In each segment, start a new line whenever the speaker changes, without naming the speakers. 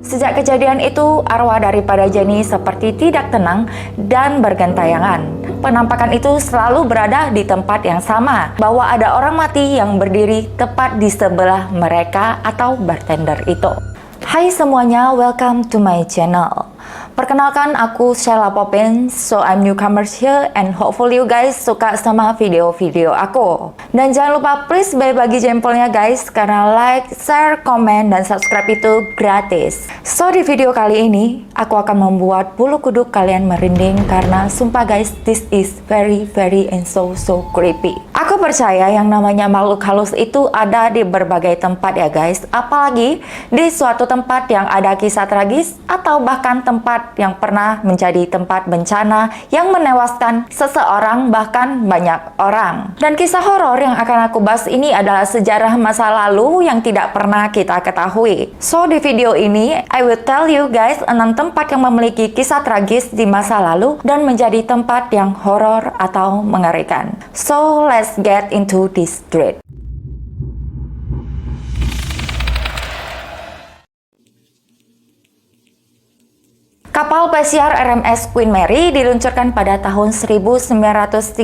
Sejak kejadian itu, arwah daripada Jenny seperti tidak tenang dan bergentayangan. Penampakan itu selalu berada di tempat yang sama, bahwa ada orang mati yang berdiri tepat di sebelah mereka atau bartender itu. Hai semuanya, welcome to my channel. Perkenalkan, aku Sheila Poppins, so I'm newcomers here and hopefully you guys suka sama video-video aku. Dan jangan lupa please bagi jempolnya guys, karena like, share, komen, dan subscribe itu gratis. So di video kali ini, aku akan membuat bulu kuduk kalian merinding karena sumpah guys, this is very and so creepy. Aku percaya yang namanya makhluk halus itu ada di berbagai tempat ya guys, apalagi di suatu tempat yang ada kisah tragis atau bahkan tempat yang pernah menjadi tempat bencana yang menewaskan seseorang bahkan banyak orang. Dan kisah horor yang akan aku bahas ini adalah sejarah masa lalu yang tidak pernah kita ketahui. So di video ini I will tell you guys 6 tempat yang memiliki kisah tragis di masa lalu dan menjadi tempat yang horor atau mengerikan. So let's get into this street. Kapal pesiar RMS Queen Mary diluncurkan pada tahun 1934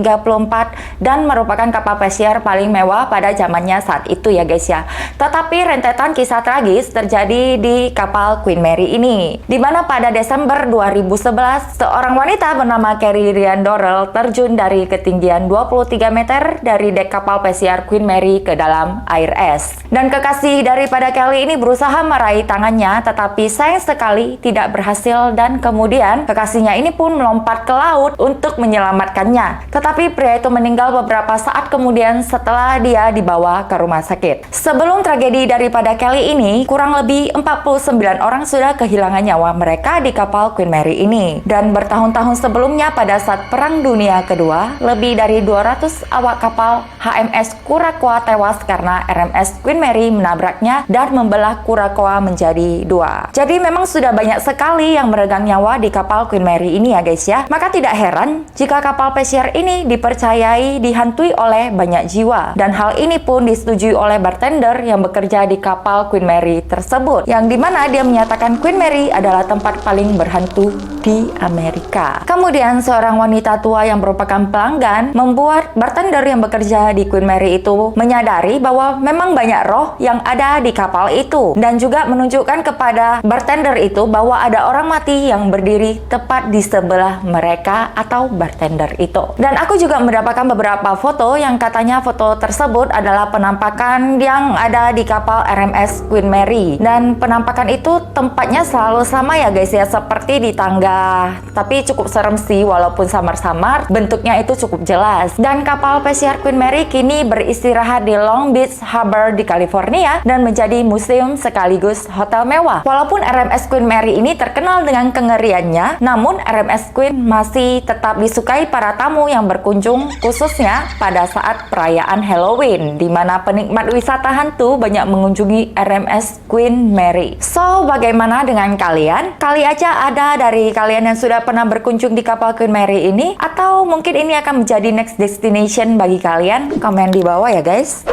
dan merupakan kapal pesiar paling mewah pada zamannya saat itu ya guys ya. Tetapi rentetan kisah tragis terjadi di kapal Queen Mary ini, di mana pada Desember 2011 seorang wanita bernama Carrie Ryan Dorrell terjun dari ketinggian 23 meter dari dek kapal pesiar Queen Mary ke dalam air es. Dan kekasih daripada Kelly ini berusaha meraih tangannya, tetapi sayang sekali tidak berhasil dan kemudian kekasihnya ini pun melompat ke laut untuk menyelamatkannya. Tetapi pria itu meninggal beberapa saat kemudian setelah dia dibawa ke rumah sakit. Sebelum tragedi daripada Kelly ini, kurang lebih 49 orang sudah kehilangan nyawa mereka di kapal Queen Mary ini. Dan bertahun-tahun sebelumnya pada saat Perang Dunia Kedua, lebih dari 200 awak kapal HMS Kurakoa tewas karena RMS Queen Mary menabraknya dan membelah Kurakoa menjadi dua. Jadi memang sudah banyak sekali yang meregang nyawa di kapal Queen Mary ini ya guys ya. Maka tidak heran jika kapal pesiar ini dipercayai dihantui oleh banyak jiwa. Dan hal ini pun disetujui oleh bartender yang bekerja di kapal Queen Mary tersebut, yang dimana dia menyatakan Queen Mary adalah tempat paling berhantu di Amerika. Kemudian seorang wanita tua yang merupakan pelanggan membuat bartender yang bekerja di Queen Mary itu menyadari bahwa memang banyak roh yang ada di kapal itu, dan juga menunjukkan kepada bartender itu bahwa ada orang mati yang berdiri tepat di sebelah mereka atau bartender itu. Dan aku juga mendapatkan beberapa foto yang katanya foto tersebut adalah penampakan yang ada di kapal RMS Queen Mary. Dan penampakan itu tempatnya selalu sama ya guys ya, seperti di tangga. Tapi cukup serem sih, walaupun samar-samar bentuknya itu cukup jelas. Dan kapal pesiar Queen Mary kini beristirahat di Long Beach Harbor di California dan menjadi museum sekaligus hotel mewah. Walaupun RMS Queen Mary ini terkenal dengan kengeriannya, namun RMS Queen masih tetap disukai para tamu yang berkunjung, khususnya pada saat perayaan Halloween, di mana penikmat wisata hantu banyak mengunjungi RMS Queen Mary. So, bagaimana dengan kalian? Kali aja ada dari kalian yang sudah pernah berkunjung di kapal Queen Mary ini, atau mungkin ini akan menjadi next destination bagi kalian? Komen di bawah ya guys.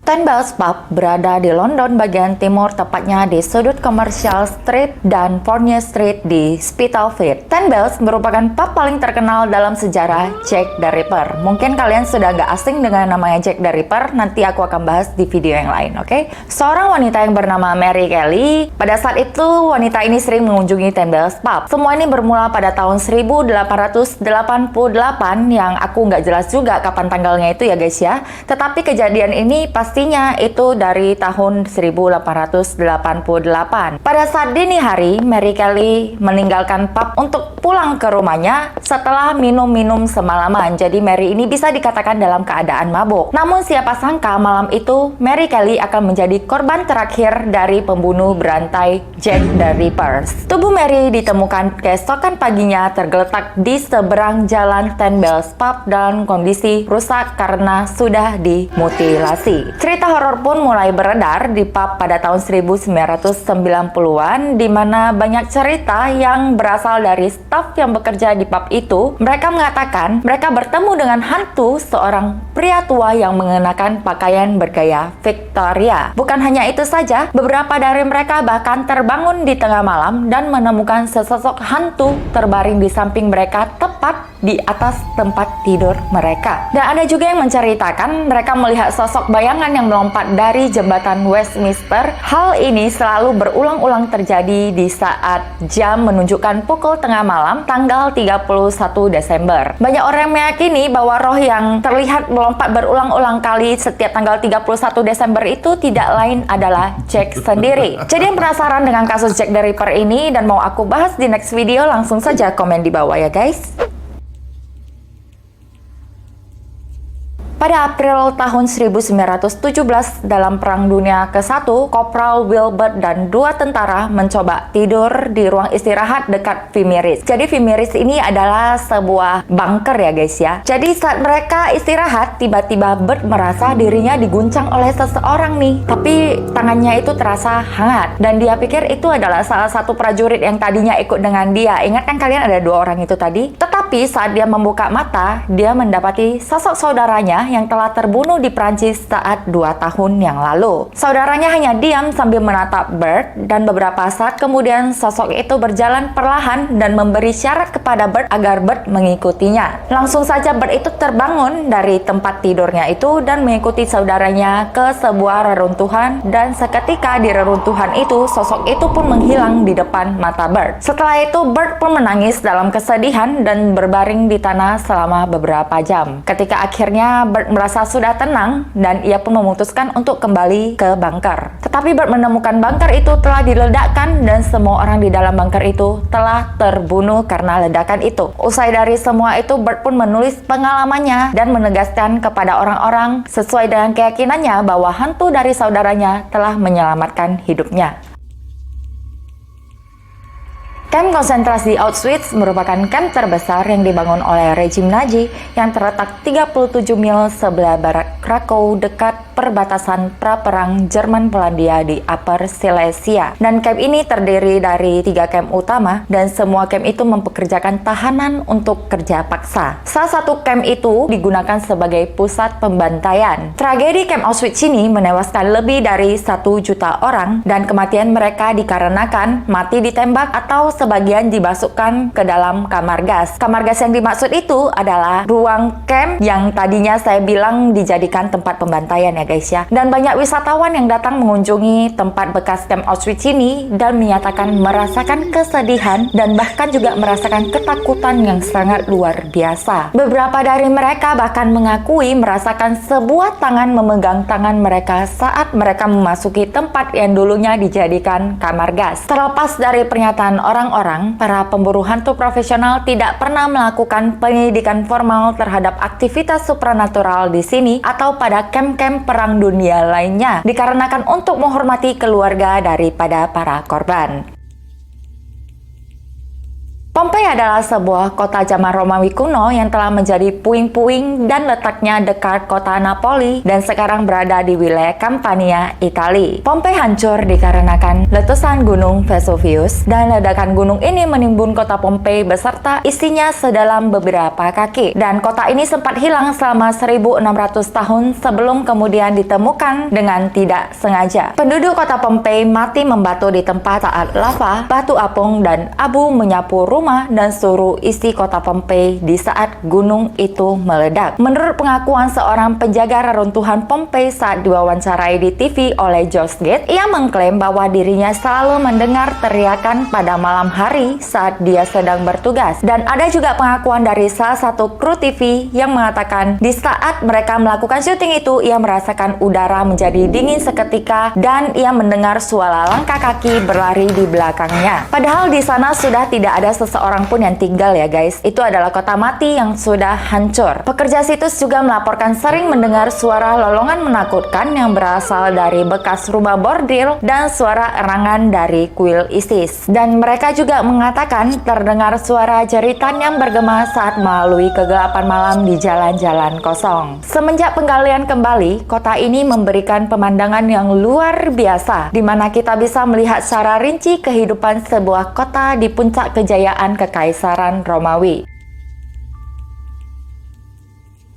Ten Bells Pub berada di London bagian timur, tepatnya di sudut Commercial Street dan Fournier Street di Spitalfields. Ten Bells merupakan pub paling terkenal dalam sejarah Jack the Ripper. Mungkin kalian sudah gak asing dengan namanya Jack the Ripper, nanti aku akan bahas di video yang lain, oke? Seorang wanita yang bernama Mary Kelly, pada saat itu wanita ini sering mengunjungi Ten Bells Pub. Semua ini bermula pada tahun 1888 yang aku nggak jelas juga kapan tanggalnya itu ya guys ya. Tetapi kejadian ini pastinya itu dari tahun 1888. Pada saat dini hari, Mary Kelly meninggalkan pub untuk pulang ke rumahnya setelah minum-minum semalaman. Jadi Mary ini bisa dikatakan dalam keadaan mabuk. Namun siapa sangka malam itu Mary Kelly akan menjadi korban terakhir dari pembunuh berantai Jack the Ripper. Tubuh Mary ditemukan keesokan paginya tergeletak di seberang jalan Ten Bells Pub dalam kondisi rusak karena sudah dimutilasi. Cerita horor pun mulai beredar di pub pada tahun 1990-an, di mana banyak cerita yang berasal dari staf yang bekerja di pub itu. Mereka mengatakan mereka bertemu dengan hantu seorang pria tua yang mengenakan pakaian bergaya Victoria. Bukan hanya itu saja, beberapa dari mereka bahkan terbangun di tengah malam dan menemukan sesosok hantu terbaring di samping mereka tepat di atas tempat tidur mereka. Dan ada juga yang menceritakan mereka melihat sosok bayangan yang melompat dari jembatan Westminster. Hal ini selalu berulang-ulang terjadi di saat jam menunjukkan pukul tengah malam tanggal 31 Desember. Banyak orang meyakini bahwa roh yang terlihat melompat berulang-ulang kali setiap tanggal 31 Desember itu tidak lain adalah Jack sendiri. Jadi yang penasaran dengan kasus Jack the Ripper ini dan mau aku bahas di next video, langsung saja komen di bawah ya guys. Pada April tahun 1917, dalam Perang Dunia ke-1, Kopral Wilbert dan 2 tentara mencoba tidur di ruang istirahat dekat Vimeris. Jadi Vimeris ini adalah sebuah bunker ya guys ya. Jadi saat mereka istirahat, tiba-tiba Bert merasa dirinya diguncang oleh seseorang nih. Tapi tangannya itu terasa hangat. Dan dia pikir itu adalah salah satu prajurit yang tadinya ikut dengan dia. Ingat kan kalian ada 2 orang itu tadi? Tetapi saat dia membuka mata, dia mendapati sosok saudaranya yang telah terbunuh di Prancis saat 2 tahun yang lalu. Saudaranya hanya diam sambil menatap Bert, dan beberapa saat kemudian sosok itu berjalan perlahan dan memberi syarat kepada Bert agar Bert mengikutinya. Langsung saja Bert itu terbangun dari tempat tidurnya itu dan mengikuti saudaranya ke sebuah reruntuhan, dan seketika di reruntuhan itu sosok itu pun menghilang di depan mata Bert. Setelah itu Bert pun menangis dalam kesedihan dan berbaring di tanah selama beberapa jam. Ketika akhirnya Bert merasa sudah tenang dan ia pun memutuskan untuk kembali ke bunker. Tetapi Bert menemukan bunker itu telah diledakkan dan semua orang di dalam bunker itu telah terbunuh karena ledakan itu. Usai dari semua itu, Bert pun menulis pengalamannya dan menegaskan kepada orang-orang sesuai dengan keyakinannya bahwa hantu dari saudaranya telah menyelamatkan hidupnya. Kamp konsentrasi Auschwitz merupakan kamp terbesar yang dibangun oleh rejim Nazi yang terletak 37 mil sebelah barat Krakow dekat perbatasan pra-perang Jerman-Polandia di Upper Silesia. Dan kamp ini terdiri dari 3 kamp utama dan semua kamp itu mempekerjakan tahanan untuk kerja paksa. Salah satu kamp itu digunakan sebagai pusat pembantaian. Tragedi kamp Auschwitz ini menewaskan lebih dari 1 juta orang dan kematian mereka dikarenakan mati ditembak atau sebagian dimasukkan ke dalam kamar gas. Kamar gas yang dimaksud itu adalah ruang camp yang tadinya saya bilang dijadikan tempat pembantaian ya guys ya. Dan banyak wisatawan yang datang mengunjungi tempat bekas camp Auschwitz ini dan menyatakan merasakan kesedihan dan bahkan juga merasakan ketakutan yang sangat luar biasa. Beberapa dari mereka bahkan mengakui merasakan sebuah tangan memegang tangan mereka saat mereka memasuki tempat yang dulunya dijadikan kamar gas. Terlepas dari pernyataan orang-orang, para pemburu hantu profesional tidak pernah melakukan pendidikan formal terhadap aktivitas supranatural di sini atau pada kamp-kamp perang dunia lainnya, dikarenakan untuk menghormati keluarga daripada para korban. Pompei adalah sebuah kota zaman Romawi kuno yang telah menjadi puing-puing dan letaknya dekat kota Napoli dan sekarang berada di wilayah Campania, Italia. Pompei hancur dikarenakan letusan gunung Vesuvius dan ledakan gunung ini menimbun kota Pompei beserta isinya sedalam beberapa kaki. Dan kota ini sempat hilang selama 1600 tahun sebelum kemudian ditemukan dengan tidak sengaja. Penduduk kota Pompei mati membatu di tempat saat lava, batu apung, dan abu menyapu rumah dan seluruh isi kota Pompei di saat gunung itu meledak. Menurut pengakuan seorang penjaga reruntuhan Pompei saat diwawancarai di TV oleh George Gates, ia mengklaim bahwa dirinya selalu mendengar teriakan pada malam hari saat dia sedang bertugas. Dan ada juga pengakuan dari salah satu kru TV yang mengatakan di saat mereka melakukan syuting itu, ia merasakan udara menjadi dingin seketika dan ia mendengar suara langkah kaki berlari di belakangnya. Padahal di sana sudah tidak ada sesuatu seorang pun yang tinggal ya guys. Itu adalah kota mati yang sudah hancur. Pekerja situs juga melaporkan sering mendengar suara lolongan menakutkan yang berasal dari bekas rumah bordil dan suara erangan dari kuil ISIS. Dan mereka juga mengatakan terdengar suara jeritan yang bergema saat melalui kegelapan malam di jalan-jalan kosong. Semenjak penggalian kembali, kota ini memberikan pemandangan yang luar biasa, di mana kita bisa melihat secara rinci kehidupan sebuah kota di puncak kejayaan Kekaisaran Romawi.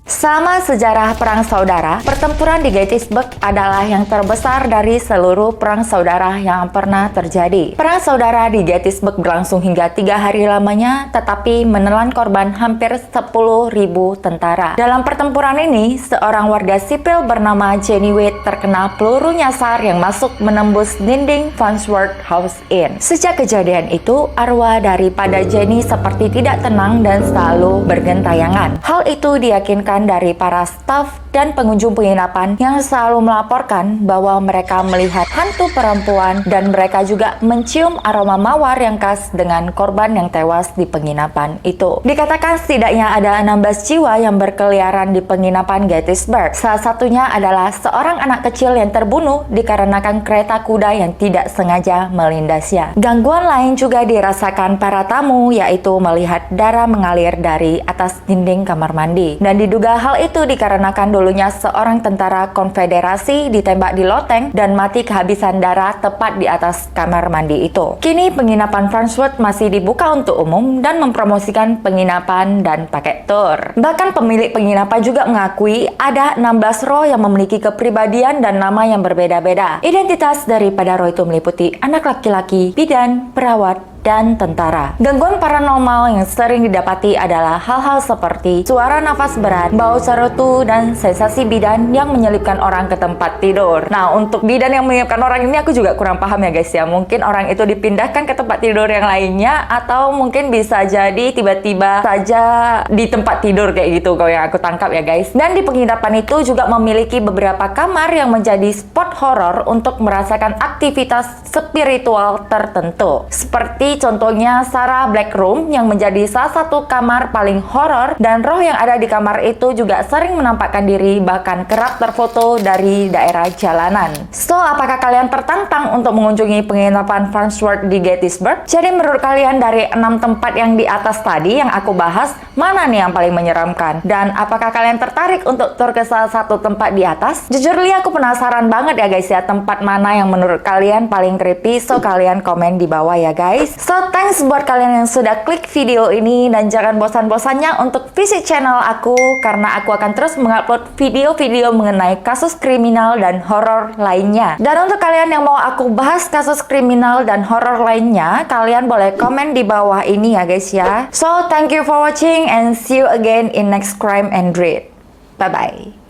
Selama sejarah Perang Saudara, pertempuran di Gettysburg adalah yang terbesar dari seluruh perang saudara yang pernah terjadi. Perang saudara di Gettysburg berlangsung hingga 3 hari lamanya, tetapi menelan korban hampir 10.000 tentara. Dalam pertempuran ini, seorang warga sipil bernama Jenny Wade terkena peluru nyasar yang masuk menembus dinding Farnsworth House Inn. Sejak kejadian itu, arwah daripada Jenny seperti tidak tenang dan selalu bergentayangan. Hal itu diyakinkan dari para staf dan pengunjung penginapan yang selalu melaporkan bahwa mereka melihat hantu perempuan dan mereka juga mencium aroma mawar yang khas dengan korban yang tewas di penginapan itu. Dikatakan setidaknya ada 16 jiwa yang berkeliaran di penginapan Gettysburg. Salah satunya adalah seorang anak kecil yang terbunuh dikarenakan kereta kuda yang tidak sengaja melindasnya. Gangguan lain juga dirasakan para tamu, yaitu melihat darah mengalir dari atas dinding kamar mandi. Dan diduga hal itu dikarenakan dulunya seorang tentara konfederasi ditembak di loteng dan mati kehabisan darah tepat di atas kamar mandi itu. Kini penginapan Farnsworth masih dibuka untuk umum dan mempromosikan penginapan dan paket tour. Bahkan pemilik penginapan juga mengakui ada 16 roh yang memiliki kepribadian dan nama yang berbeda-beda. Identitas daripada roh itu meliputi anak laki-laki, bidan, perawat, dan tentara. Gangguan paranormal yang sering didapati adalah hal-hal seperti suara nafas berat, bau cerutu, dan sensasi bidan yang menyelipkan orang ke tempat tidur. Nah, untuk bidan yang menyelipkan orang ini aku juga kurang paham ya guys ya. Mungkin orang itu dipindahkan ke tempat tidur yang lainnya, atau mungkin bisa jadi tiba-tiba saja di tempat tidur kayak gitu kalau yang aku tangkap ya guys. Dan di penginapan itu juga memiliki beberapa kamar yang menjadi spot horor untuk merasakan aktivitas spiritual tertentu. Seperti contohnya Sarah Black Room yang menjadi salah satu kamar paling horor, dan roh yang ada di kamar itu juga sering menampakkan diri bahkan kerap terfoto dari daerah jalanan. So, apakah kalian tertantang untuk mengunjungi penginapan Farnsworth di Gettysburg? Jadi menurut kalian dari 6 tempat yang di atas tadi yang aku bahas, mana nih yang paling menyeramkan? Dan apakah kalian tertarik untuk tur ke salah satu tempat di atas? Jujur li aku penasaran banget ya guys ya, tempat mana yang menurut kalian paling creepy. So, kalian komen di bawah ya guys. So, thanks buat kalian yang sudah klik video ini, dan jangan bosan-bosannya untuk visit channel aku karena aku akan terus mengupload video-video mengenai kasus kriminal dan horor lainnya. Dan untuk kalian yang mau aku bahas kasus kriminal dan horor lainnya, kalian boleh komen di bawah ini ya guys ya. So, thank you for watching and see you again in next Crime and Dread. Bye-bye.